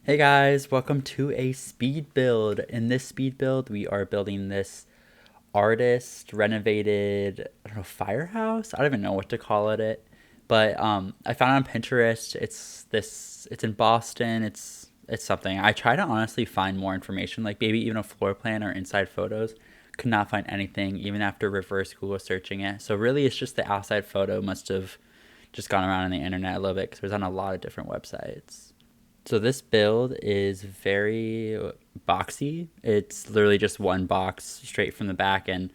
Hey guys, welcome to a speed build. In this speed build, we are building this artist renovated, I don't know, firehouse? I don't even know what to call it. But I found it on Pinterest. It's in Boston. It's something. I try to honestly find more information, like maybe even a floor plan or inside photos. Could not find anything, even after reverse Google searching it. So really, it's just the outside photo must have just gone around on the internet a little bit because it was on a lot of different websites. So this build is very boxy. It's literally just one box straight from the back, and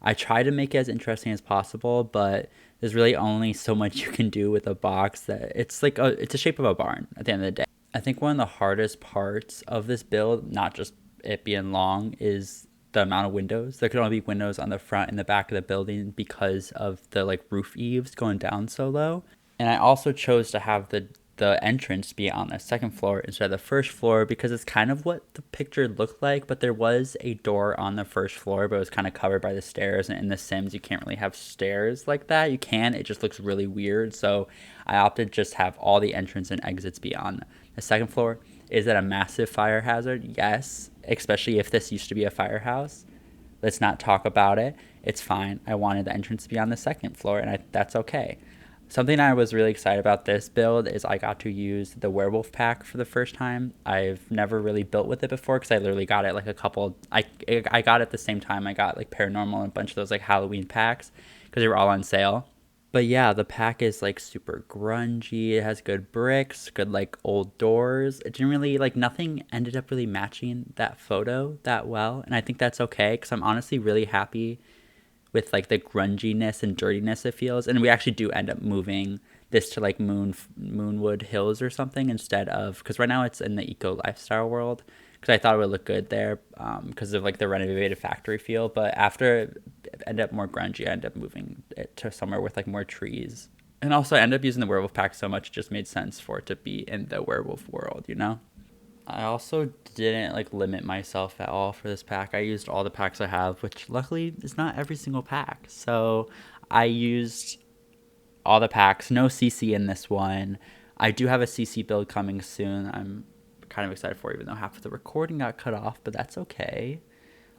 I try to make it as interesting as possible, but there's really only so much you can do with a box that it's a shape of a barn at the end of the day. I think one of the hardest parts of this build, not just it being long, is the amount of windows. There could only be windows on the front and the back of the building because of the like roof eaves going down so low. And I also chose to have the entrance be on the second floor instead of the first floor because it's kind of what the picture looked like, but there was a door on the first floor, but it was kind of covered by the stairs. And in the Sims, you can't really have stairs like that. You can, it just looks really weird. So I opted just have all the entrance and exits be on the second floor. Is it a massive fire hazard? Yes, especially if this used to be a firehouse. Let's not talk about it. It's fine. I wanted the entrance to be on the second floor, and that's okay. Something I was really excited about this build is I got to use the werewolf pack for the first time. I've never really built with it before because I literally got it like a couple. I got it at the same time I got like paranormal and a bunch of those like Halloween packs because they were all on sale. But yeah, the pack is like super grungy. It has good bricks, good like old doors. It didn't really like nothing ended up really matching that photo that well, and I think that's okay because I'm honestly really happy with like the grunginess and dirtiness it feels. And we actually do end up moving this to like Moonwood Hills or something instead of because right now it's in the eco lifestyle world because I thought it would look good there because of like the renovated factory feel. But after it ended up more grungy, I ended up moving it to somewhere with like more trees. And also, I ended up using the werewolf pack so much, it just made sense for it to be in the werewolf world, you know? I also didn't like limit myself at all for this pack. I used all the packs I have, which luckily is not every single pack. So I used all the packs, no CC in this one. I do have a CC build coming soon. I'm kind of excited for it, even though half of the recording got cut off, but that's okay.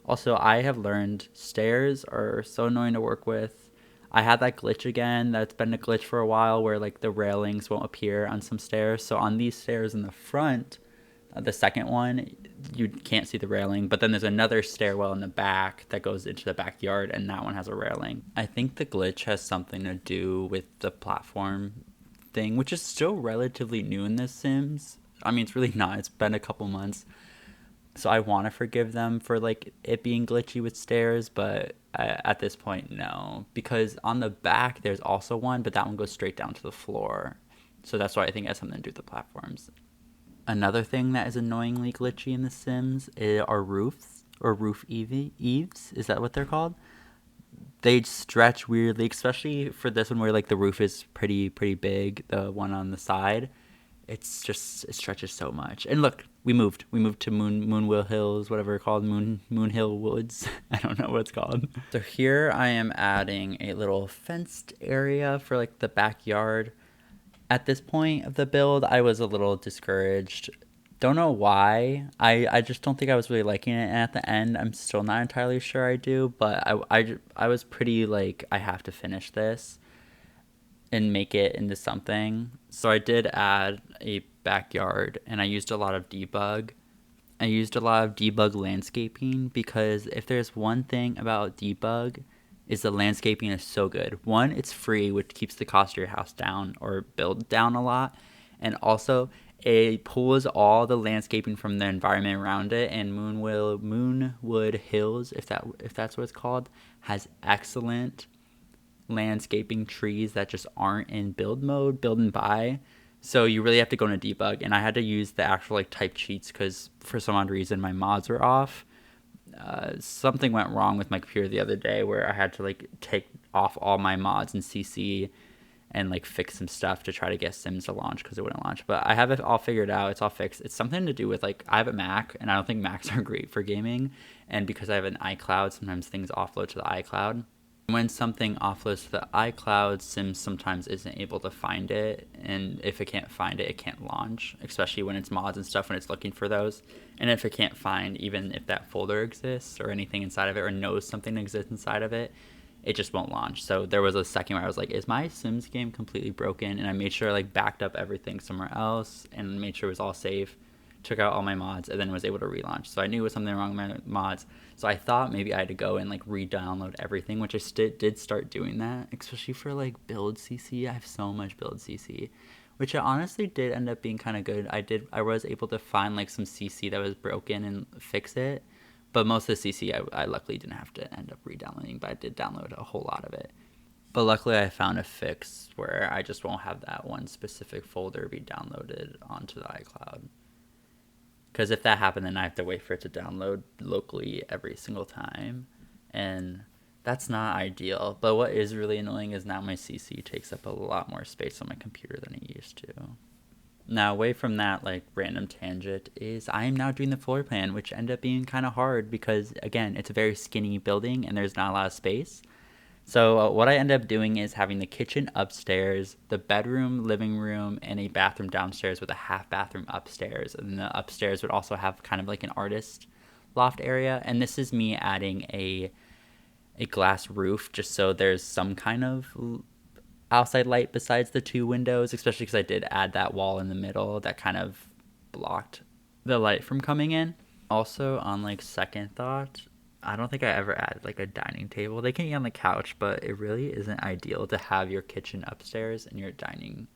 Also, I have learned stairs are so annoying to work with. I had that glitch again. That's been a glitch for a while where like the railings won't appear on some stairs. So on these stairs in the front, the second one, you can't see the railing, but then there's another stairwell in the back that goes into the backyard, and that one has a railing. I think the glitch has something to do with the platform thing, which is still relatively new in The Sims. I mean, it's really not. It's been a couple months. So I want to forgive them for like it being glitchy with stairs, but at this point, no. Because on the back, there's also one, but that one goes straight down to the floor. So that's why I think it has something to do with the platforms. Another thing that is annoyingly glitchy in The Sims are roofs or eaves. Is that what they're called? They stretch weirdly, especially for this one where like the roof is pretty big. The one on the side, it stretches so much. And look, we moved to Moonwill Hills, whatever it's called, Moon Hill Woods. I don't know what it's called. So here I am adding a little fenced area for like the backyard. At this point of the build, I was a little discouraged. Don't know why. I just don't think I was really liking it. And at the end, I'm still not entirely sure I do. But I was pretty like, I have to finish this and make it into something. So I did add a backyard and I used a lot of debug. I used a lot of debug landscaping because if there's one thing about debug is the landscaping is so good. One, it's free, which keeps the cost of your house down or build down a lot. And also it pulls all the landscaping from the environment around it, and Moonwood Hills, if that's what it's called, has excellent landscaping trees that just aren't in build mode, build and buy. So you really have to go into debug, and I had to use the actual like type cheats because for some odd reason my mods were off. Something went wrong with my computer the other day where I had to like take off all my mods in CC and like fix some stuff to try to get Sims to launch because it wouldn't launch. But I have it all figured out. It's all fixed. It's something to do with like I have a Mac and I don't think Macs are great for gaming. And because I have an iCloud, sometimes things offload to the iCloud. When something offloads to the iCloud, Sims sometimes isn't able to find it, and if it can't find it, it can't launch, especially when it's mods and stuff, when it's looking for those. And if it can't find, even if that folder exists or anything inside of it, or knows something exists inside of it, it just won't launch. So there was a second where I was like, is my Sims game completely broken? And I made sure I like backed up everything somewhere else and made sure it was all safe, took out all my mods, and then was able to relaunch. So I knew it was something wrong with my mods. So I thought maybe I had to go and like re-download everything, which I did start doing that, especially for like build CC. I have so much build CC, which it honestly did end up being kind of good. I was able to find like some CC that was broken and fix it, but most of the CC I luckily didn't have to end up re-downloading, but I did download a whole lot of it. But luckily I found a fix where I just won't have that one specific folder be downloaded onto the iCloud. Because if that happened, then I have to wait for it to download locally every single time. And that's not ideal. But what is really annoying is now my CC takes up a lot more space on my computer than it used to. Now, away from that, like, random tangent, is I am now doing the floor plan, which ended up being kind of hard because, again, it's a very skinny building and there's not a lot of space. So what I end up doing is having the kitchen upstairs, the bedroom, living room, and a bathroom downstairs with a half bathroom upstairs. And the upstairs would also have kind of like an artist loft area. And this is me adding a glass roof just so there's some kind of outside light besides the two windows, especially because I did add that wall in the middle that kind of blocked the light from coming in. Also, on like second thought, I don't think I ever added like a dining table. They can eat on the couch, but it really isn't ideal to have your kitchen upstairs and your dining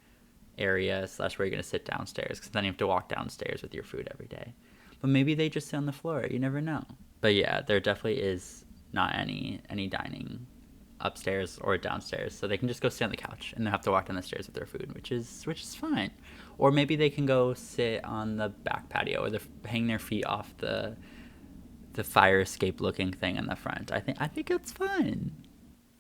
area / where you're going to sit downstairs, because then you have to walk downstairs with your food every day. But maybe they just sit on the floor. You never know. But yeah, there definitely is not any dining upstairs or downstairs, so they can just go sit on the couch and they have to walk down the stairs with their food, which is fine. Or maybe they can go sit on the back patio or hang their feet off the fire escape looking thing in the front. I think it's fun.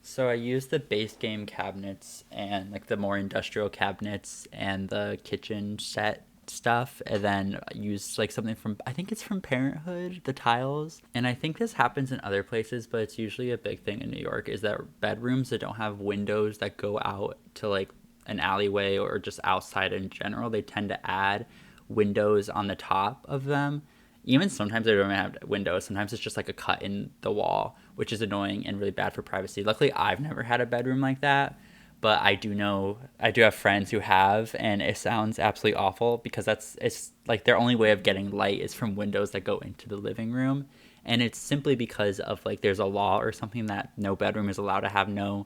So I used the base game cabinets and like the more industrial cabinets and the kitchen set stuff, and then I used like something from, I think it's from Parenthood, the tiles. And I think this happens in other places, but it's usually a big thing in New York, is that bedrooms that don't have windows that go out to like an alleyway or just outside in general, they tend to add windows on the top of them. Even sometimes they don't even have windows. Sometimes it's just like a cut in the wall, which is annoying and really bad for privacy. Luckily, I've never had a bedroom like that, but I do have friends who have, and it sounds absolutely awful because it's like their only way of getting light is from windows that go into the living room. And it's simply because of like there's a law or something that no bedroom is allowed to have no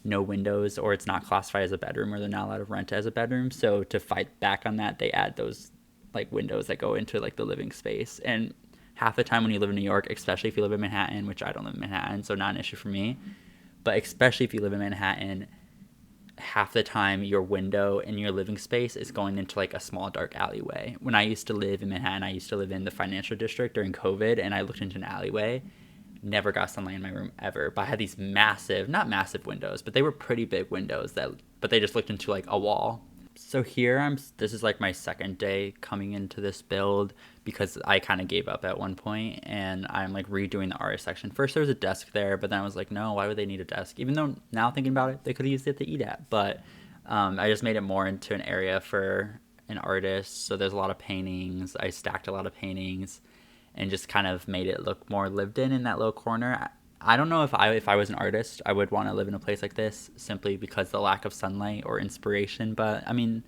windows, or it's not classified as a bedroom, or they're not allowed to rent it as a bedroom. So to fight back on that, they add those like windows that go into like the living space. And half the time when you live in New York, especially if you live in Manhattan, which I don't live in Manhattan, so not an issue for me, but especially if you live in Manhattan, half the time your window in your living space is going into like a small dark alleyway. When I used to live in Manhattan, I used to live in the financial district during COVID, and I looked into an alleyway, never got sunlight in my room ever, but I had these massive, not massive windows, but they were pretty big windows but they just looked into like a wall. So here this is like my second day coming into this build, because I kind of gave up at one point and I'm like redoing the artist section. First there was a desk there, but then I was like, no, why would they need a desk? Even though now thinking about it, they could have used it to eat at, but I just made it more into an area for an artist. So there's a lot of paintings. I stacked a lot of paintings and just kind of made it look more lived in that little corner. I don't know if I was an artist, I would want to live in a place like this, simply because the lack of sunlight or inspiration. But I mean,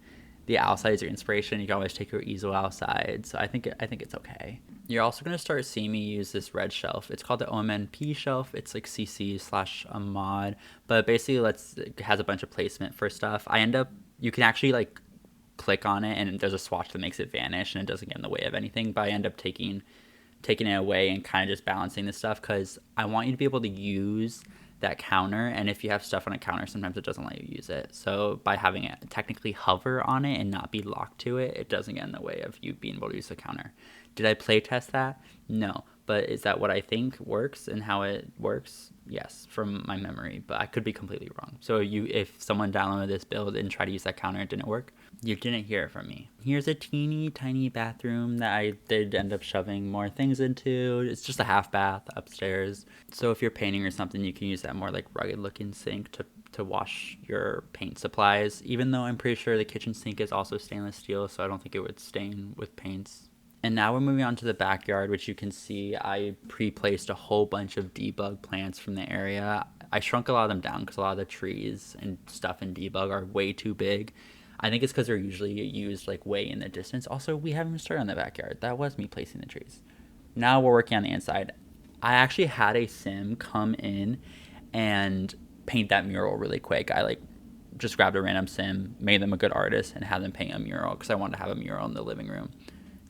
the outside is your inspiration. You can always take your easel outside. So I think it's okay. You're also going to start seeing me use this red shelf. It's called the OMNP shelf. It's like CC / a mod, but basically it has a bunch of placement for stuff. You can actually like click on it and there's a swatch that makes it vanish and it doesn't get in the way of anything, but I end up taking it away and kind of just balancing this stuff, because I want you to be able to use that counter, and if you have stuff on a counter, sometimes it doesn't let you use it. So by having it technically hover on it and not be locked to it, it doesn't get in the way of you being able to use the counter. Did I play test that? No. But is that what I think works and how it works? Yes, from my memory, but I could be completely wrong. So if someone downloaded this build and tried to use that counter, it didn't work, You didn't hear it from me. Here's a teeny tiny bathroom that I did end up shoving more things into. It's just a half bath upstairs. So if you're painting or something, you can use that more like rugged looking sink to wash your paint supplies. Even though I'm pretty sure the kitchen sink is also stainless steel, so I don't think it would stain with paints. And now we're moving on to the backyard, which you can see I pre-placed a whole bunch of debug plants from the area. I shrunk a lot of them down because a lot of the trees and stuff in debug are way too big. I think it's because they're usually used like way in the distance. Also, we haven't even started on the backyard. That was me placing the trees. Now we're working on the inside. I actually had a sim come in and paint that mural really quick. I like just grabbed a random sim, made them a good artist, and had them paint a mural because I wanted to have a mural in the living room.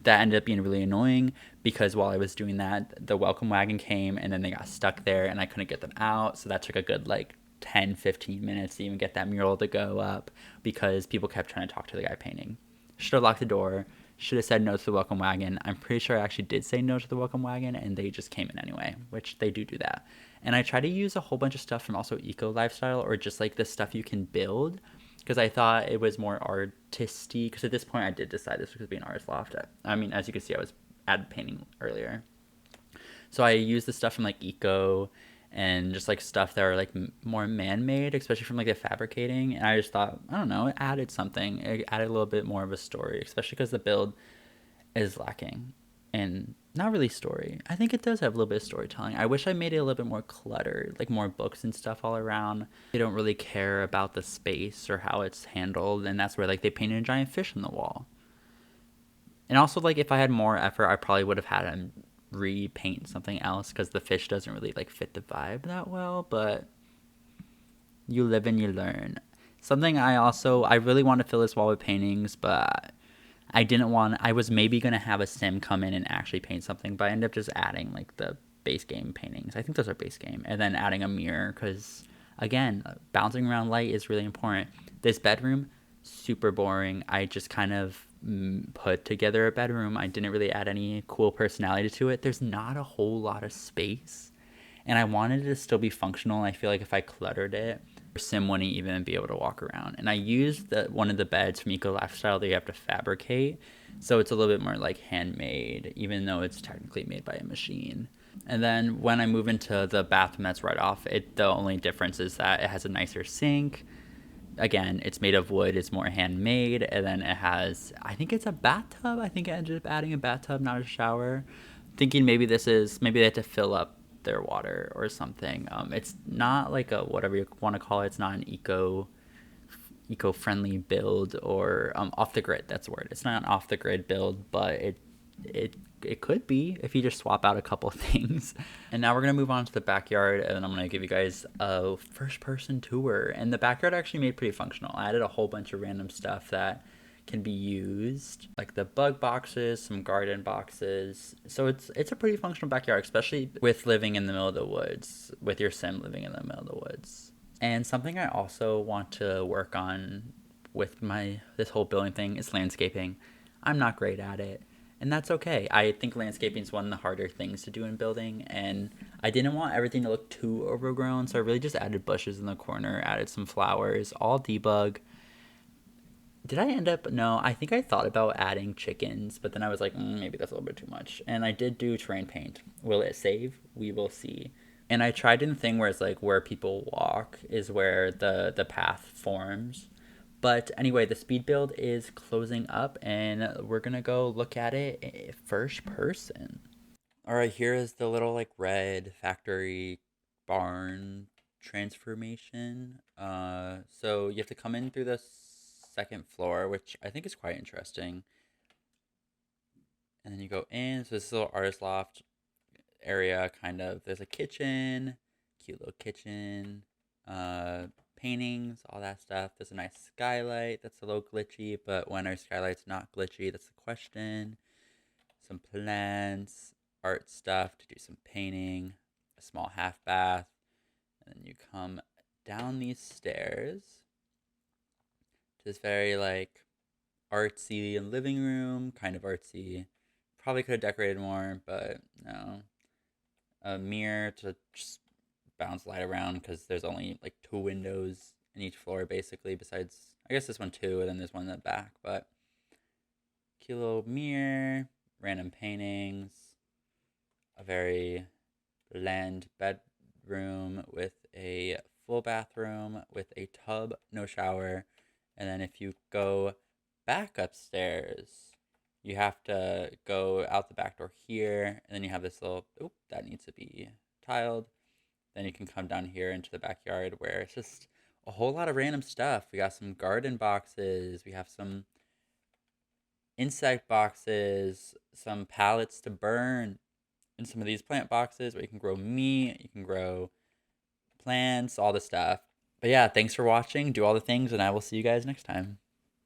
That ended up being really annoying because while I was doing that, the welcome wagon came and then they got stuck there and I couldn't get them out. So that took a good like 10-15 minutes to even get that mural to go up because people kept trying to talk to the guy painting. Should have locked the door. Should have said no to the welcome wagon. I'm pretty sure I actually did say no to the welcome wagon and they just came in anyway, which they do that. And I try to use a whole bunch of stuff from also Eco Lifestyle or just like the stuff you can build because I thought it was more artisty. Because at this point, I did decide this was going to be an artist loft. I mean, as you can see, I was ad painting earlier. So I used the stuff from like Eco and just like stuff that are like more man-made, especially from like the fabricating. And I just thought, I don't know, it added something. It added a little bit more of a story, especially because the build is lacking and not really story. I think it does have a little bit of storytelling. I wish I made it a little bit more cluttered, like more books and stuff all around. They don't really care about the space or how it's handled, and that's where like they painted a giant fish on the wall. And also like if I had more effort, I probably would have had him repaint something else because the fish doesn't really like fit the vibe that well, but you live and you learn. Something I really want to fill this wall with paintings, but I didn't want. I was maybe gonna have a sim come in and actually paint something, but I ended up just adding like the base game paintings. I think those are base game, and then adding a mirror because again, bouncing around light is really important. This bedroom, super boring. I just kind of put together a bedroom. I didn't really add any cool personality to it. There's not a whole lot of space, and I wanted it to still be functional. I feel like if I cluttered it, sim wouldn't even be able to walk around. And I used one of the beds from Eco Lifestyle that you have to fabricate, so it's a little bit more like handmade, even though it's technically made by a machine. And then when I move into the bathroom that's right off it, the only difference is that it has a nicer sink. Again, it's made of wood, it's more handmade, and then it has, I think it's a bathtub. I think I ended up adding a bathtub, not a shower. Thinking maybe maybe they had to fill up their water or something. It's not like a whatever you want to call it. It's not an eco-friendly build or off the grid. That's the word. It's not an off the grid build, but it could be if you just swap out a couple of things. And now we're gonna move on to the backyard, and I'm gonna give you guys a first-person tour. And the backyard actually made pretty functional. I added a whole bunch of random stuff that can be used, like the bug boxes, some garden boxes. So it's a pretty functional backyard, especially with living in the middle of the woods, with your sim living in the middle of the woods. And something I also want to work on with this whole building thing is landscaping. I'm not great at it, and that's okay. I think landscaping is one of the harder things to do in building, and I didn't want everything to look too overgrown, so I really just added bushes in the corner, added some flowers, all debug. Did I end up? No, I think I thought about adding chickens, but then I was like, maybe that's a little bit too much. And I did do terrain paint. Will it save? We will see. And I tried in the thing where it's like where people walk is where the path forms. But anyway, the speed build is closing up, and we're gonna go look at it first person. All right, here is the little like red factory barn transformation. So you have to come in through the second floor, which I think is quite interesting. And then you go in. So this is a little artist loft area, kind of. There's a kitchen, cute little kitchen, paintings, all that stuff. There's a nice skylight that's a little glitchy, but when our skylight's not glitchy, that's the question. Some plants, art stuff to do some painting, a small half bath, and then you come down these stairs to this very like artsy and living room, kind of artsy. Probably could have decorated more, but no. A mirror to just bounce light around because there's only like two windows in each floor basically, besides I guess this one too, and then there's one in the back. But cute little mirror, random paintings, a very bland bedroom with a full bathroom with a tub, no shower. And then if you go back upstairs, you have to go out the back door here, and then you have this little, oop, that needs to be tiled. Then you can come down here into the backyard where it's just a whole lot of random stuff. We got some garden boxes, we have some insect boxes, some pallets to burn, and some of these plant boxes where you can grow meat, you can grow plants, all this stuff. But yeah, thanks for watching. Do all the things, and I will see you guys next time.